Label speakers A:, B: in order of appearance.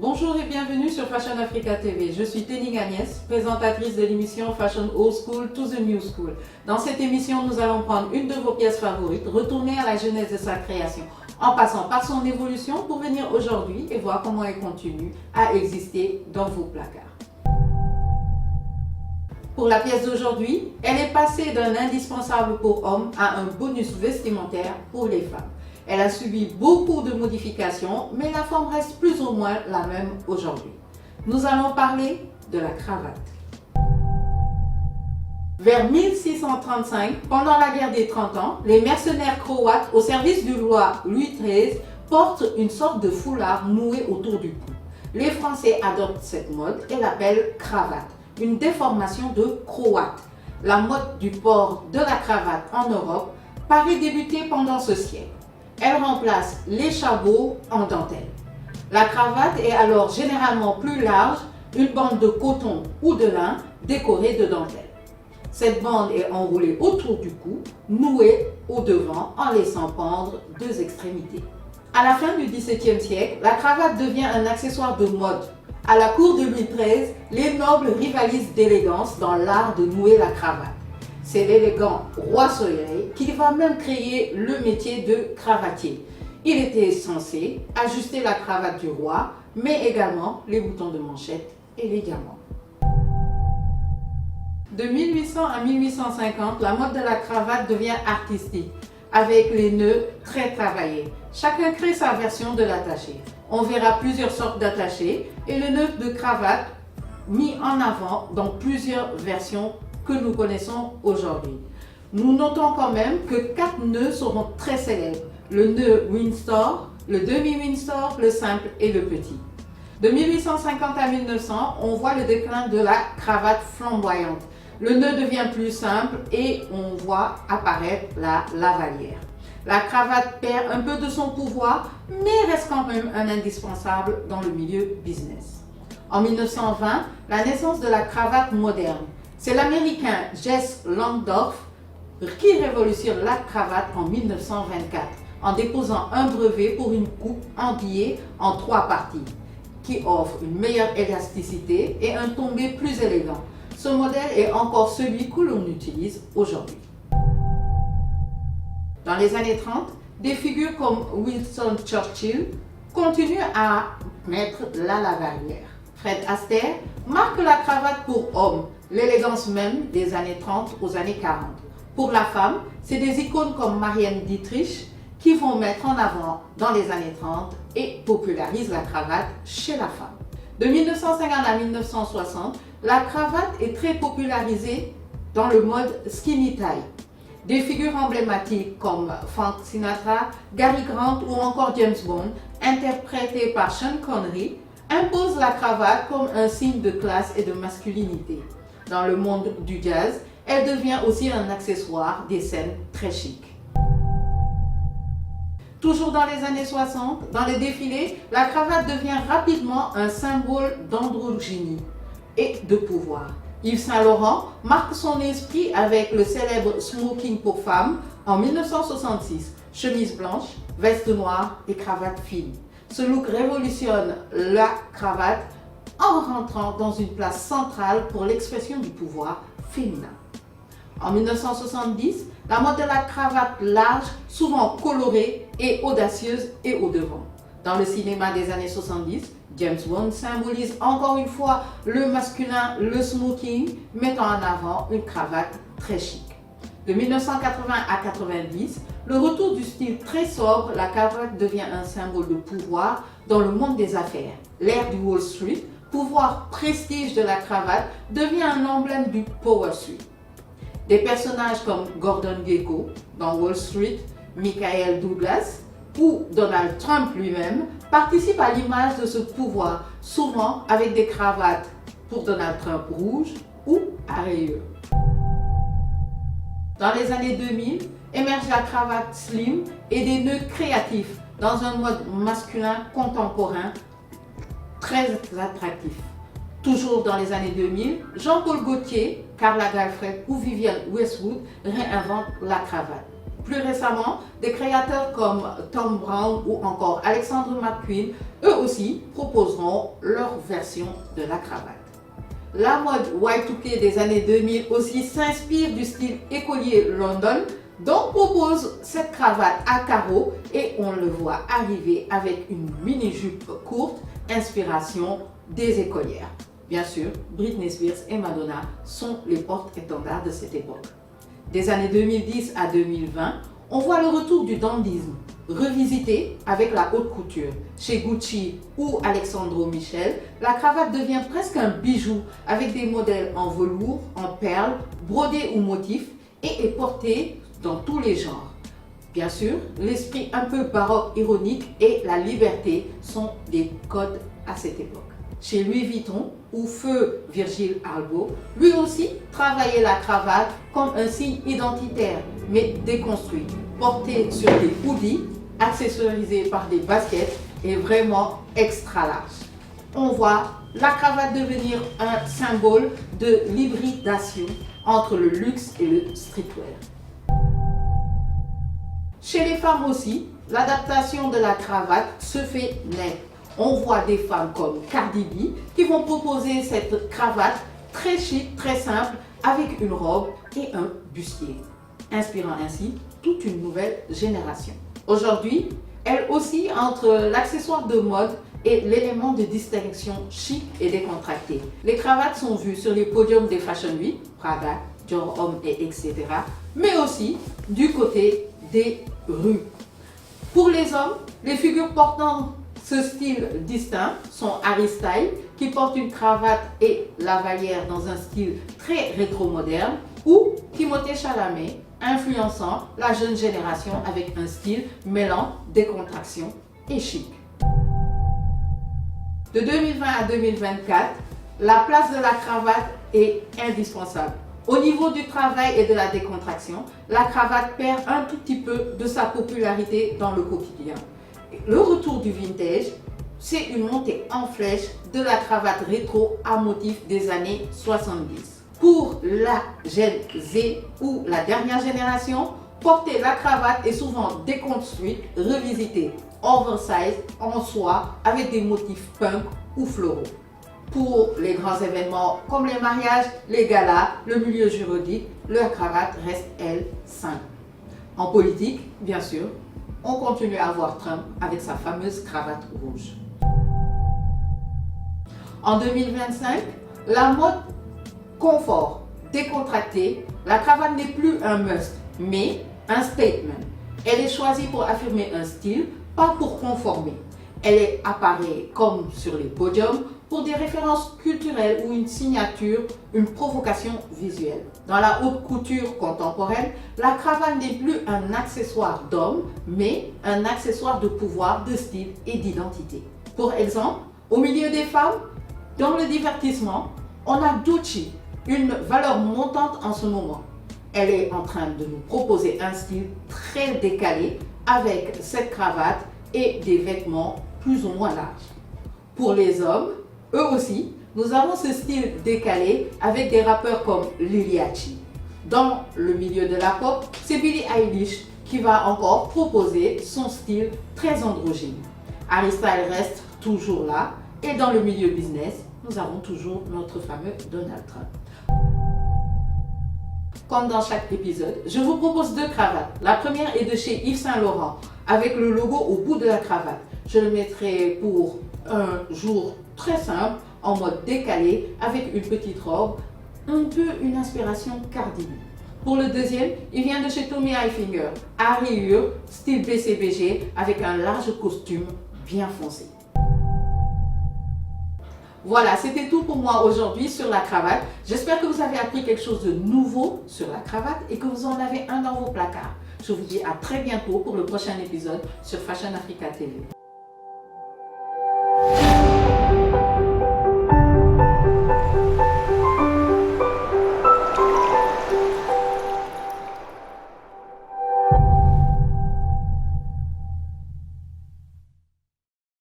A: Bonjour et bienvenue sur Fashion Africa TV. Je suis Tening Agnès, présentatrice de l'émission Fashion Old School to the New School. Dans cette émission, nous allons prendre une de vos pièces favorites, retourner à la genèse de sa création, en passant par son évolution pour venir aujourd'hui et voir comment elle continue à exister dans vos placards. Pour la pièce d'aujourd'hui, elle est passée d'un indispensable pour hommes à un bonus vestimentaire pour les femmes. Elle a subi beaucoup de modifications, mais la forme reste plus ou moins la même aujourd'hui. Nous allons parler de la cravate. Vers 1635, pendant la guerre des 30 ans, les mercenaires croates au service du roi Louis XIII portent une sorte de foulard noué autour du cou. Les Français adoptent cette mode et l'appellent cravate, une déformation de croate. La mode du port de la cravate en Europe paraît débuter pendant ce siècle. Elle remplace l'échabot en dentelle. La cravate est alors généralement plus large, une bande de coton ou de lin décorée de dentelle. Cette bande est enroulée autour du cou, nouée au devant en laissant pendre deux extrémités. À la fin du XVIIe siècle, la cravate devient un accessoire de mode. À la cour de Louis XIII, les nobles rivalisent d'élégance dans l'art de nouer la cravate. C'est l'élégant roi Soleil qui va même créer le métier de cravatier. Il était censé ajuster la cravate du roi, mais également les boutons de manchette et les diamants. De 1800 à 1850, la mode de la cravate devient artistique, avec les nœuds très travaillés. Chacun crée sa version de l'attaché. On verra plusieurs sortes d'attachés et le nœud de cravate mis en avant dans plusieurs versions que nous connaissons aujourd'hui. Nous notons quand même que 4 nœuds seront très célèbres. Le nœud Windsor, le demi-Windsor, le simple et le petit. De 1850 à 1900, on voit le déclin de la cravate flamboyante. Le nœud devient plus simple et on voit apparaître la lavalière. La cravate perd un peu de son pouvoir, mais reste quand même un indispensable dans le milieu business. En 1920, la naissance de la cravate moderne. C'est l'Américain Jesse Langdorf qui révolutionne la cravate en 1924 en déposant un brevet pour une coupe habillée en 3 parties qui offre une meilleure élasticité et un tombé plus élégant. Ce modèle est encore celui que l'on utilise aujourd'hui. Dans les années 30, des figures comme Winston Churchill continuent à mettre la lavalière. Fred Astaire marque la cravate pour homme, l'élégance même des années 30 aux années 40. Pour la femme, c'est des icônes comme Marianne Dietrich qui vont mettre en avant dans les années 30 et popularisent la cravate chez la femme. De 1950 à 1960, la cravate est très popularisée dans le mode skinny tie. Des figures emblématiques comme Frank Sinatra, Cary Grant ou encore James Bond, interprétés par Sean Connery, imposent la cravate comme un signe de classe et de masculinité. Dans le monde du jazz, elle devient aussi un accessoire des scènes très chic. Toujours dans les années 60, dans les défilés, la cravate devient rapidement un symbole d'androgynie et de pouvoir. Yves Saint Laurent marque son esprit avec le célèbre smoking pour femmes en 1966. Chemise blanche, veste noire et cravate fine. Ce look révolutionne la cravate en rentrant dans une place centrale pour l'expression du pouvoir féminin. En 1970, la mode de la cravate large, souvent colorée et audacieuse est au devant. Dans le cinéma des années 70, James Bond symbolise encore une fois le masculin, le smoking, mettant en avant une cravate très chic. De 1980 à 90, le retour du style très sobre, la cravate devient un symbole de pouvoir dans le monde des affaires. L'ère du Wall Street, pouvoir prestige de la cravate, devient un emblème du Power Suit. Des personnages comme Gordon Gekko dans Wall Street, Michael Douglas ou Donald Trump lui-même participent à l'image de ce pouvoir, souvent avec des cravates pour Donald Trump rouges ou à rayures. Dans les années 2000, émerge la cravate slim et des nœuds créatifs dans un mode masculin contemporain très attractif. Toujours dans les années 2000, Jean-Paul Gaultier, Karl Lagerfeld ou Vivienne Westwood réinventent la cravate. Plus récemment, des créateurs comme Tom Brown ou encore Alexander McQueen, eux aussi, proposeront leur version de la cravate. La mode Y2K des années 2000 aussi s'inspire du style écolier London, donc propose cette cravate à carreaux et on le voit arriver avec une mini-jupe courte, inspiration des écolières. Bien sûr, Britney Spears et Madonna sont les porte-étendards de cette époque. Des années 2010 à 2020, on voit le retour du dandisme, revisité avec la haute couture. Chez Gucci ou Alessandro Michel, la cravate devient presque un bijou avec des modèles en velours, en perles, brodés ou motifs et est portée dans tous les genres. Bien sûr, l'esprit un peu baroque ironique et la liberté sont des codes à cette époque. Chez Louis Vuitton ou feu Virgil Abloh, lui aussi travaillait la cravate comme un signe identitaire, mais déconstruit, porté sur des hoodies, accessorisé par des baskets et vraiment extra large. On voit la cravate devenir un symbole de l'hybridation entre le luxe et le streetwear. Chez les femmes aussi, l'adaptation de la cravate se fait naître. On voit des femmes comme Cardi B qui vont proposer cette cravate très chic, très simple, avec une robe et un bustier, inspirant ainsi toute une nouvelle génération. Aujourd'hui, elle oscille entre l'accessoire de mode et l'élément de distinction chic et décontracté. Les cravates sont vues sur les podiums des Fashion Week, Prada, Dior Homme et etc., mais aussi du côté des rues. Pour les hommes, les figures portant ce style distinct sont Harry Styles, qui porte une cravate et lavalière dans un style très rétro-moderne, ou Timothée Chalamet, influençant la jeune génération avec un style mêlant décontraction et chic. De 2020 à 2024, la place de la cravate est indispensable. Au niveau du travail et de la décontraction, la cravate perd un tout petit peu de sa popularité dans le quotidien. Le retour du vintage, c'est une montée en flèche de la cravate rétro à motif des années 70. Pour la Gen Z ou la dernière génération, porter la cravate est souvent déconstruite, revisitée, oversize, en soie, avec des motifs punk ou floraux. Pour les grands événements comme les mariages, les galas, le milieu juridique, leur cravate reste, elle, simple. En politique, bien sûr, on continue à voir Trump avec sa fameuse cravate rouge. En 2025, la mode confort, décontractée, la cravate n'est plus un must, mais un statement. Elle est choisie pour affirmer un style, pas pour conformer. Elle apparaît comme sur les podiums pour des références culturelles ou une signature, une provocation visuelle. Dans la haute couture contemporaine, la cravate n'est plus un accessoire d'homme, mais un accessoire de pouvoir, de style et d'identité. Pour exemple, au milieu des femmes, dans le divertissement, on a Gucci, une valeur montante en ce moment. Elle est en train de nous proposer un style très décalé avec cette cravate et des vêtements plus ou moins larges. Pour les hommes, eux aussi, nous avons ce style décalé avec des rappeurs comme Lil Yachty. Dans le milieu de la pop, c'est Billie Eilish qui va encore proposer son style très androgyne. Harry Styles reste toujours là et dans le milieu business, nous avons toujours notre fameux Donald Trump. Comme dans chaque épisode, je vous propose deux cravates. La première est de chez Yves Saint Laurent avec le logo au bout de la cravate. Je le mettrai pour un jour très simple, en mode décalé, avec une petite robe, un peu une inspiration Cardi B. Pour le deuxième, il vient de chez Tommy Hilfiger, à rayures, style BCBG, avec un large costume bien foncé. Voilà, c'était tout pour moi aujourd'hui sur la cravate. J'espère que vous avez appris quelque chose de nouveau sur la cravate et que vous en avez un dans vos placards. Je vous dis à très bientôt pour le prochain épisode sur Fashion Africa TV.